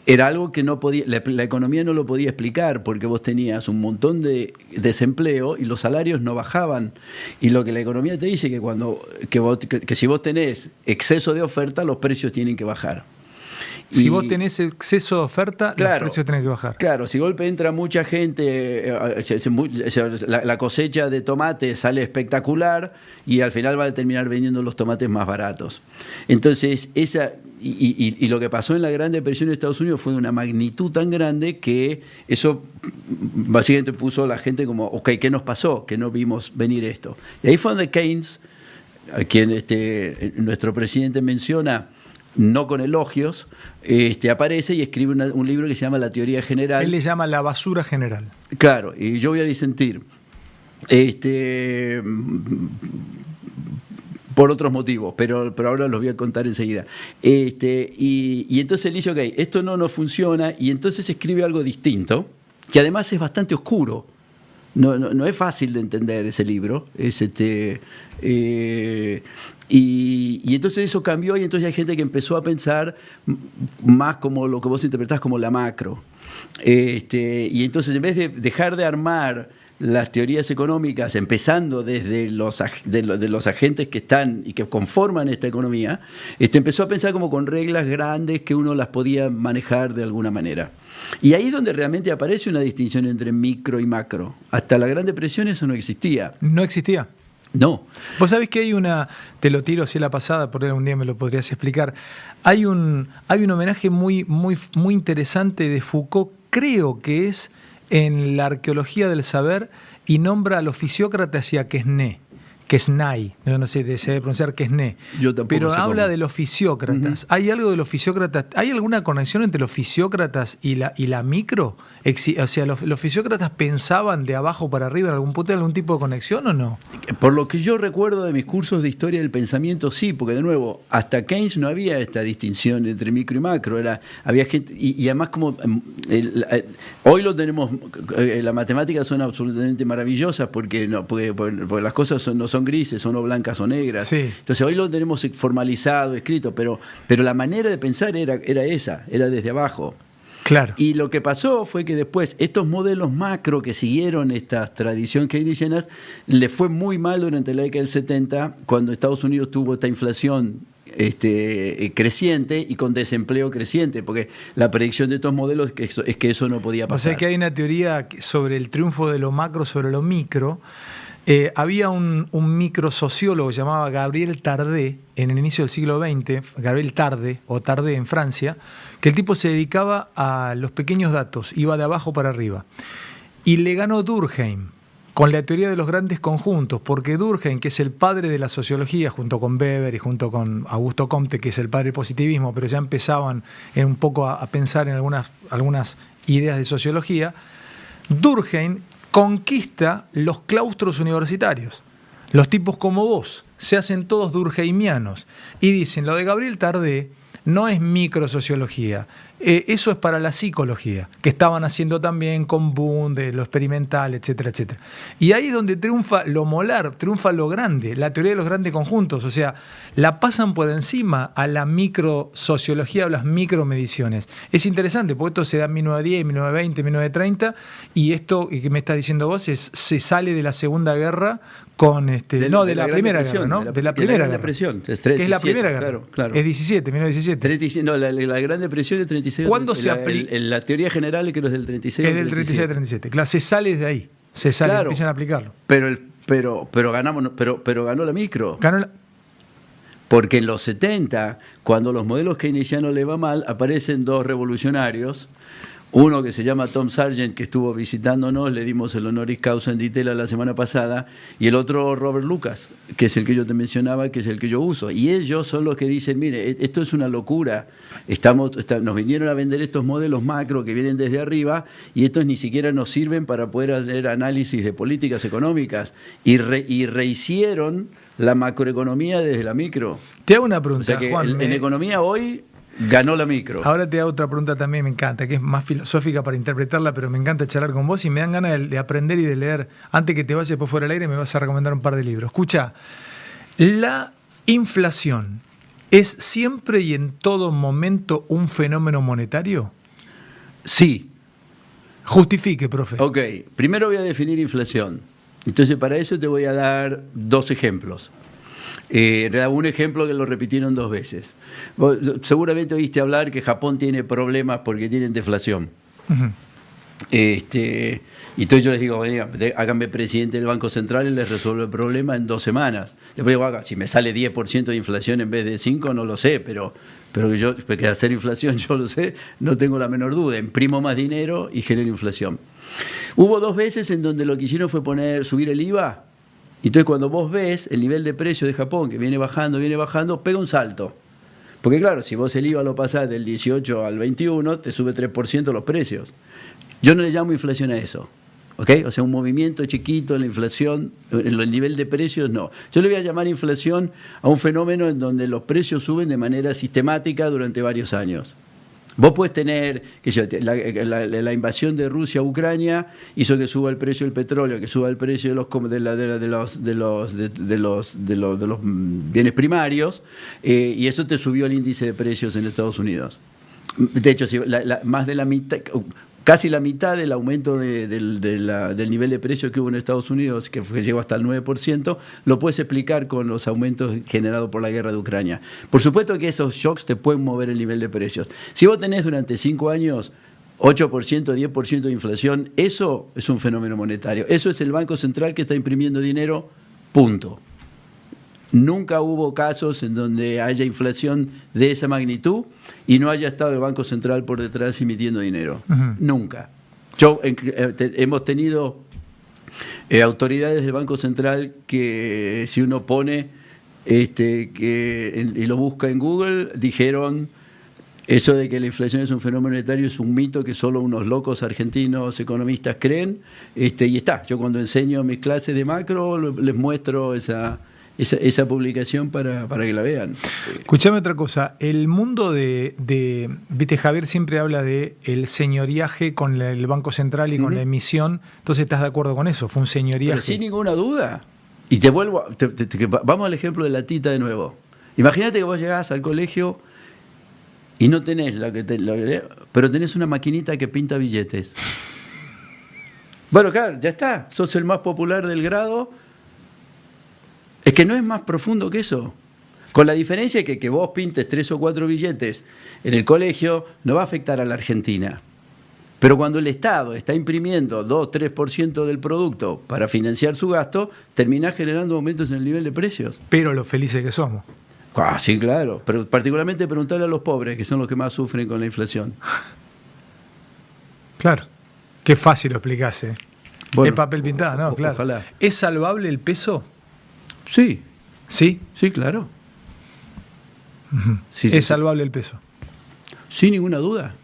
era algo que no podía, la economía no lo podía explicar porque vos tenías un montón de desempleo y los salarios no bajaban. Y lo que la economía te dice que si vos tenés exceso de oferta, los precios tienen que bajar. Si vos tenés exceso de oferta, los precios tienen que bajar. Claro, si golpe entra mucha gente, la cosecha de tomates sale espectacular y al final va a terminar vendiendo los tomates más baratos. Entonces, y lo que pasó en la Gran Depresión de Estados Unidos fue de una magnitud tan grande que eso básicamente puso a la gente como, ok, ¿qué nos pasó? Que no vimos venir esto. Y ahí fue donde Keynes, a quien nuestro presidente menciona, no con elogios, aparece y escribe un libro que se llama La Teoría General. Él le llama La Basura General. Claro, y yo voy a disentir. Por otros motivos, pero ahora los voy a contar enseguida. Y entonces él dice, ok, esto no nos funciona, y entonces escribe algo distinto, que además es bastante oscuro. No es fácil de entender ese libro. Y entonces eso cambió, y entonces hay gente que empezó a pensar más como lo que vos interpretás como la macro. Y entonces en vez de dejar de armar las teorías económicas, empezando desde los agentes que están y que conforman esta economía, empezó a pensar como con reglas grandes que uno las podía manejar de alguna manera. Y ahí es donde realmente aparece una distinción entre micro y macro. Hasta la Gran Depresión eso no existía. ¿No existía? No. Vos sabés que hay te lo tiro así a la pasada, por ahí algún día me lo podrías explicar. Hay un homenaje muy interesante de Foucault, creo que es en la arqueología del saber, y nombra a los fisiócratas y a Quesnay, no sé, se debe pronunciar Quesné, pero habla de los fisiócratas. ¿Hay algo de los fisiócratas? ¿Hay alguna conexión entre los fisiócratas y la micro? O sea, ¿los fisiócratas pensaban de abajo para arriba en algún punto? ¿Hay algún tipo de conexión o no? Por lo que yo recuerdo de mis cursos de historia del pensamiento, sí, porque de nuevo, hasta Keynes no había esta distinción entre micro y macro. Había gente, y además como hoy lo tenemos, las matemáticas son absolutamente maravillosas porque las cosas no son grises, son o blancas o negras. Sí. Entonces hoy lo tenemos formalizado, escrito, pero la manera de pensar era esa, era desde abajo. Claro. Y lo que pasó fue que después estos modelos macro que siguieron esta tradición keynesiana les fue muy mal durante la década del 70, cuando Estados Unidos tuvo esta inflación creciente y con desempleo creciente, porque la predicción de estos modelos es que eso no podía pasar. O sea que hay una teoría sobre el triunfo de lo macro sobre lo micro. Había un microsociólogo llamado Gabriel Tarde en el inicio del siglo XX, Gabriel Tarde o Tarde en Francia, que el tipo se dedicaba a los pequeños datos, iba de abajo para arriba. Y le ganó Durkheim con la teoría de los grandes conjuntos, porque Durkheim, que es el padre de la sociología, junto con Weber y junto con Augusto Comte, que es el padre del positivismo, pero ya empezaban un poco a pensar en algunas ideas de sociología, Durkheim conquista los claustros universitarios. Los tipos como vos se hacen todos durkheimianos y dicen, lo de Gabriel Tarde no es microsociología, eso es para la psicología, que estaban haciendo también con Boone, de lo experimental, etcétera, etcétera. Y ahí es donde triunfa lo molar, triunfa lo grande, la teoría de los grandes conjuntos, o sea, la pasan por encima a la microsociología o las micromediciones. Es interesante, porque esto se da en 1910, 1920, 1930, y esto que me estás diciendo vos se sale de la Segunda Guerra con de la Primera Guerra, ¿no? De la Primera Guerra. Depresión, es 37, que es la Primera Guerra. Claro, claro. Es 17, 1917. 37, no, la Gran Depresión es 36. ¿Cuándo se aplica? La teoría general es que es del 36. Es del 36 al 37. Claro, se sale de ahí. Se sale, claro, empiezan a aplicarlo. Pero ganó la micro. Ganó la... Porque en los 70, cuando los modelos keynesianos le va mal, aparecen dos revolucionarios. Uno que se llama Tom Sargent, que estuvo visitándonos, le dimos el honoris causa en Ditela la semana pasada, y el otro Robert Lucas, que es el que yo te mencionaba, que es el que yo uso. Y ellos son los que dicen, mire, esto es una locura, nos vinieron a vender estos modelos macro que vienen desde arriba, y estos ni siquiera nos sirven para poder hacer análisis de políticas económicas, y rehicieron la macroeconomía desde la micro. Te hago una pregunta, o sea que Juan. En economía hoy ganó la micro. Ahora te hago otra pregunta también, me encanta, que es más filosófica para interpretarla, pero me encanta charlar con vos y me dan ganas de aprender y de leer. Antes que te vayas por fuera del aire me vas a recomendar un par de libros. Escucha, ¿la inflación es siempre y en todo momento un fenómeno monetario? Sí. Justifique, profe. Ok, primero voy a definir inflación. Entonces para eso te voy a dar dos ejemplos. Un ejemplo que lo repitieron dos veces. Vos seguramente oíste hablar que Japón tiene problemas porque tienen deflación. Uh-huh. Y entonces yo les digo, háganme presidente del Banco Central y les resuelvo el problema en 2 semanas. Después digo, si me sale 10% de inflación en vez de 5%, no lo sé, pero que hacer inflación yo lo sé, no tengo la menor duda. Imprimo más dinero y genero inflación. Hubo 2 veces en donde lo que hicieron fue subir el IVA. Entonces cuando vos ves el nivel de precio de Japón que viene bajando, pega un salto. Porque claro, si vos el IVA lo pasás del 18 al 21, te sube 3% los precios. Yo no le llamo inflación a eso. ¿Ok? O sea, un movimiento chiquito en la inflación, en el nivel de precios, no. Yo le voy a llamar inflación a un fenómeno en donde los precios suben de manera sistemática durante varios años. Vos podés tener, la invasión de Rusia a Ucrania hizo que suba el precio del petróleo, que suba el precio de los bienes primarios, y eso te subió el índice de precios en Estados Unidos. De hecho, más de la mitad, casi la mitad del aumento del nivel de precios que hubo en Estados Unidos, que llegó hasta el 9%, lo puedes explicar con los aumentos generados por la guerra de Ucrania. Por supuesto que esos shocks te pueden mover el nivel de precios. Si vos tenés durante 5 años 8%, 10% de inflación, eso es un fenómeno monetario. Eso es el Banco Central que está imprimiendo dinero, punto. Nunca hubo casos en donde haya inflación de esa magnitud y no haya estado el Banco Central por detrás emitiendo dinero. Uh-huh. Nunca. Hemos tenido autoridades del Banco Central que, si uno pone y lo busca en Google, dijeron eso de que la inflación es un fenómeno monetario es un mito que solo unos locos argentinos economistas creen. Y está. Yo cuando enseño mis clases de macro les muestro esa publicación para que la vean. Escuchame otra cosa, el mundo viste, Javier siempre habla de el señoriaje con el Banco Central y con la emisión, entonces ¿estás de acuerdo con eso? Fue un señoriaje. Pero sin ninguna duda. Y vamos al ejemplo de la tita de nuevo. Imagínate que vos llegás al colegio y no tenés pero tenés una maquinita que pinta billetes. Bueno, claro, ya está, sos el más popular del grado. Es que no es más profundo que eso. Con la diferencia de que vos pintes 3 o 4 billetes en el colegio no va a afectar a la Argentina. Pero cuando el Estado está imprimiendo 2-3% del producto para financiar su gasto, termina generando aumentos en el nivel de precios. Pero lo felices que somos. Ah, sí, claro. Pero particularmente preguntarle a los pobres, que son los que más sufren con la inflación. Claro. Qué fácil lo explicase. Bueno, es papel pintado, ¿no? Claro. Ojalá. ¿Es salvable el peso? Sí. ¿Sí? Sí, claro. Sí, ¿Es salvable el peso? Sin ninguna duda.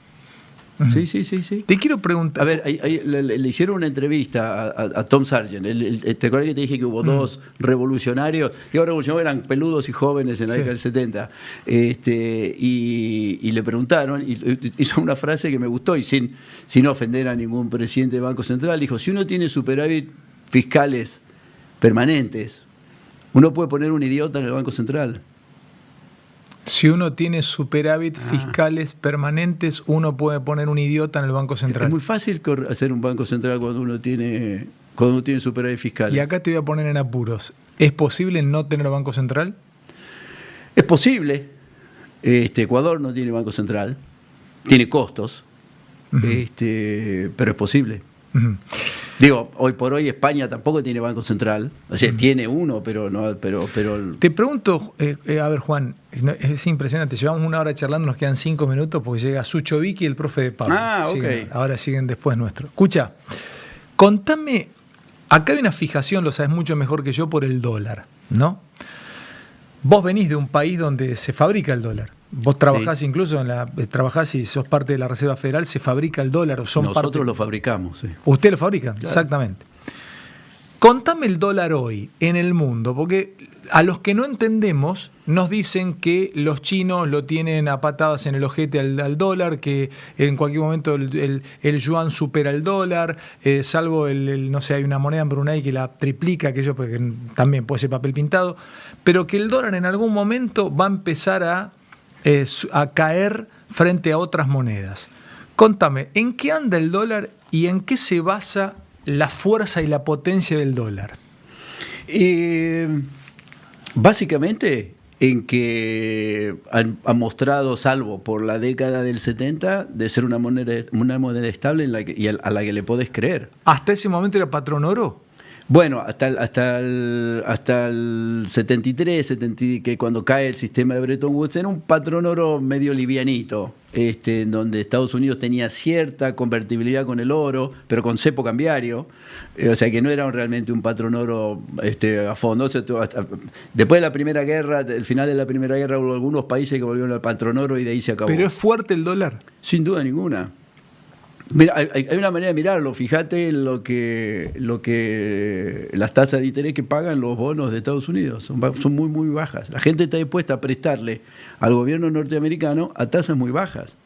Sí, sí, sí, sí. Te quiero preguntar. A ver, le hicieron una entrevista a Tom Sargent. ¿Te acuerdas que te dije que hubo dos revolucionarios? Digo, revolucionarios eran peludos y jóvenes en la década del 70. Y le preguntaron, y hizo una frase que me gustó, y sin ofender a ningún presidente de Banco Central, dijo: si uno tiene superávit fiscales permanentes, uno puede poner un idiota en el Banco Central. Si uno tiene superávit fiscales permanentes, uno puede poner un idiota en el Banco Central. Es muy fácil hacer un Banco Central cuando uno tiene superávit fiscales. Y acá te voy a poner en apuros. ¿Es posible no tener Banco Central? Es posible. Ecuador no tiene Banco Central. Tiene costos. Pero es posible. Digo, hoy por hoy España tampoco tiene Banco Central. O sea, tiene uno, pero no. Pero... Te pregunto, a ver, Juan, es impresionante. Llevamos 1 hora charlando, nos quedan 5 minutos porque llega Sucho Vicky y el profe de Pablo. Ok. Ahora siguen después nuestro. Escucha, contame, acá hay una fijación, lo sabes mucho mejor que yo, por el dólar, ¿no? Vos venís de un país donde se fabrica el dólar. Vos trabajás incluso trabajás y sos parte de la Reserva Federal, se fabrica el dólar o son Nosotros lo fabricamos, sí. Ustedes lo fabrican, claro. Exactamente. Contame el dólar hoy en el mundo, porque a los que no entendemos nos dicen que los chinos lo tienen a patadas en el ojete al dólar, que en cualquier momento el yuan supera el dólar, salvo no sé, hay una moneda en Brunei que la triplica, aquello porque también puede ser papel pintado, pero que el dólar en algún momento va a empezar a caer frente a otras monedas. Contame, ¿en qué anda el dólar y en qué se basa la fuerza y la potencia del dólar? Básicamente en que ha mostrado, salvo por la década del 70, de ser una moneda estable a la que le podés creer. ¿Hasta ese momento era patrón oro? Bueno, hasta el 73, que cuando cae el sistema de Bretton Woods, era un patrón oro medio livianito, en donde Estados Unidos tenía cierta convertibilidad con el oro, pero con cepo cambiario, o sea que no era realmente un patrón oro a fondo. O sea, después de la Primera Guerra, el final de la Primera Guerra, hubo algunos países que volvieron al patrón oro y de ahí se acabó. ¿Pero es fuerte el dólar? Sin duda ninguna. Mira, hay una manera de mirarlo. Fíjate en lo que las tasas de interés que pagan los bonos de Estados Unidos son muy, muy bajas. La gente está dispuesta a prestarle al gobierno norteamericano a tasas muy bajas.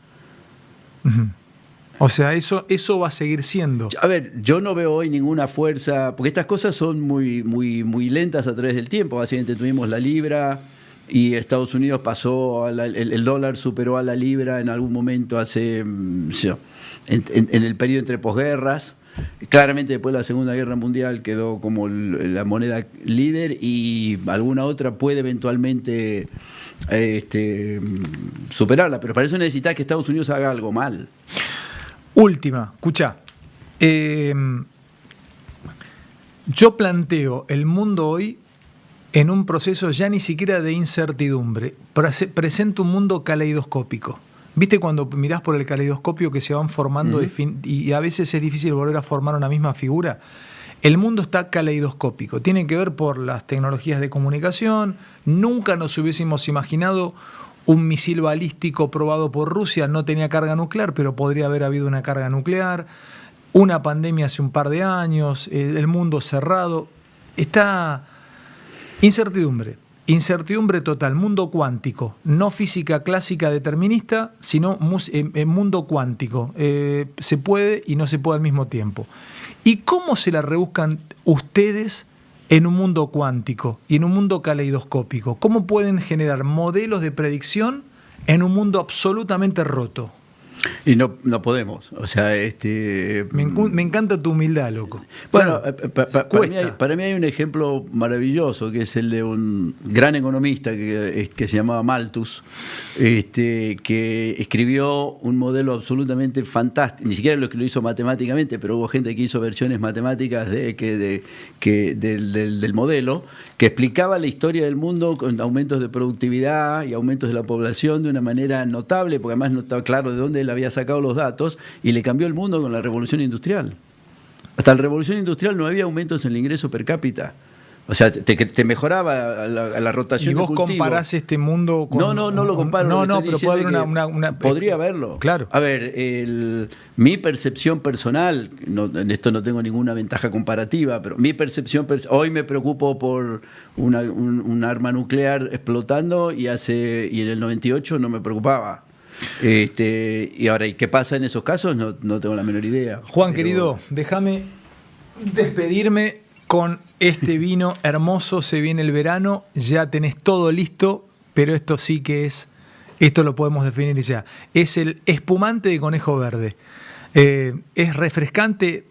O sea, eso va a seguir siendo. A ver, yo no veo hoy ninguna fuerza, porque estas cosas son muy, muy, muy lentas a través del tiempo. Básicamente tuvimos la libra y Estados Unidos pasó, el dólar superó a la libra en algún momento en el periodo entre posguerras. Claramente después de la Segunda Guerra Mundial quedó como la moneda líder y alguna otra puede eventualmente superarla, pero para eso necesitas que Estados Unidos haga algo mal. Última, escuchá. Yo planteo el mundo hoy en un proceso ya ni siquiera de incertidumbre. Presento un mundo caleidoscópico. ¿Viste cuando mirás por el caleidoscopio que se van formando y a veces es difícil volver a formar una misma figura? El mundo está caleidoscópico. Tiene que ver por las tecnologías de comunicación. Nunca nos hubiésemos imaginado un misil balístico probado por Rusia. No tenía carga nuclear, pero podría haber habido una carga nuclear. Una pandemia hace un par de años. El mundo cerrado. Está incertidumbre. Incertidumbre total, mundo cuántico, no física clásica determinista, sino mundo cuántico. Se puede y no se puede al mismo tiempo. ¿Y cómo se la rebuscan ustedes en un mundo cuántico y en un mundo caleidoscópico? ¿Cómo pueden generar modelos de predicción en un mundo absolutamente roto. Y no podemos, o sea, Me encanta tu humildad, loco. Bueno, Claro, para mí hay un ejemplo maravilloso, que es el de un gran economista que se llamaba Malthus, que escribió un modelo absolutamente fantástico, ni siquiera lo que lo hizo matemáticamente, pero hubo gente que hizo versiones matemáticas del modelo, que explicaba la historia del mundo con aumentos de productividad y aumentos de la población de una manera notable, porque además no estaba claro de dónde él había sacado los datos, y le cambió el mundo con la revolución industrial. Hasta la revolución industrial no había aumentos en el ingreso per cápita. O sea, te mejoraba la rotación de cultivo. ¿Y vos comparás este mundo con...? No lo comparo. No, pero puede haber podría haberlo. Claro. A ver, mi percepción personal, en esto no tengo ninguna ventaja comparativa, pero mi percepción... Hoy me preocupo por un arma nuclear explotando y en el 98 no me preocupaba. Y ahora, ¿y qué pasa en esos casos? No tengo la menor idea. Juan, querido, déjame despedirme con este vino hermoso. Se viene el verano, ya tenés todo listo, pero esto sí que esto lo podemos definir ya. Es el espumante de Conejo Verde. Es refrescante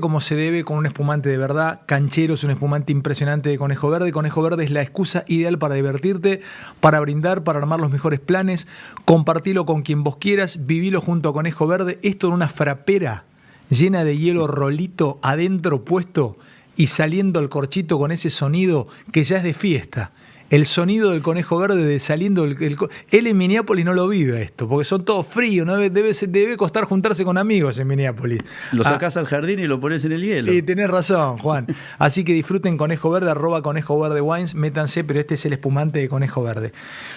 como se debe, con un espumante de verdad. Canchero es un espumante impresionante de Conejo Verde. Conejo Verde es la excusa ideal para divertirte, para brindar, para armar los mejores planes. Compartilo con quien vos quieras, vivilo junto a Conejo Verde. Esto en una frapera llena de hielo rolito adentro puesto y saliendo el corchito con ese sonido que ya es de fiesta. El sonido del Conejo Verde de saliendo... Él en Minneapolis no lo vive esto, porque son todos fríos, ¿no? Debe costar juntarse con amigos en Minneapolis. Lo sacás al jardín y lo pones en el hielo. Y tenés razón, Juan. Así que disfruten Conejo Verde, @Conejo Verde Wines, métanse, pero este es el espumante de Conejo Verde.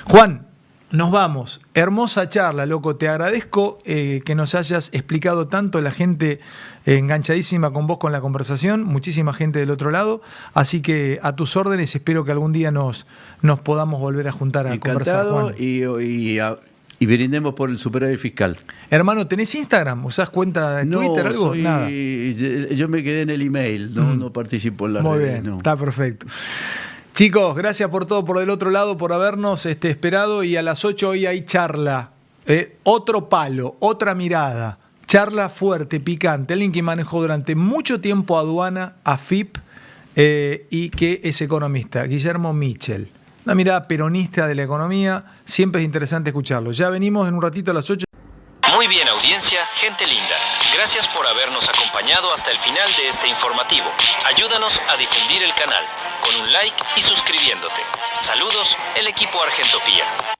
Juan, nos vamos. Hermosa charla, loco. Te agradezco que nos hayas explicado tanto, la gente enganchadísima con vos con la conversación, muchísima gente del otro lado. Así que a tus órdenes, espero que algún día nos podamos volver a juntar a conversar, Juan. Y brindemos por el superávit fiscal. Hermano, ¿tenés Instagram? ¿Usás cuenta de Twitter? ¿Algo? Nada. Yo me quedé en el email, no participo en las redes. Muy bien, no. Está perfecto. Chicos, gracias por todo, por del otro lado, por habernos esperado. Y a las 8 hoy hay charla. Otro palo, otra mirada. Charla fuerte, picante. Alguien que manejó durante mucho tiempo aduana, AFIP, y que es economista, Guillermo Michel. Una mirada peronista de la economía. Siempre es interesante escucharlo. Ya venimos en un ratito a las 8. Muy bien, audiencia, gente linda. Gracias por habernos acompañado hasta el final de este informativo. Ayúdanos a difundir el canal con un like y suscribiéndote. Saludos, el equipo Argentopía.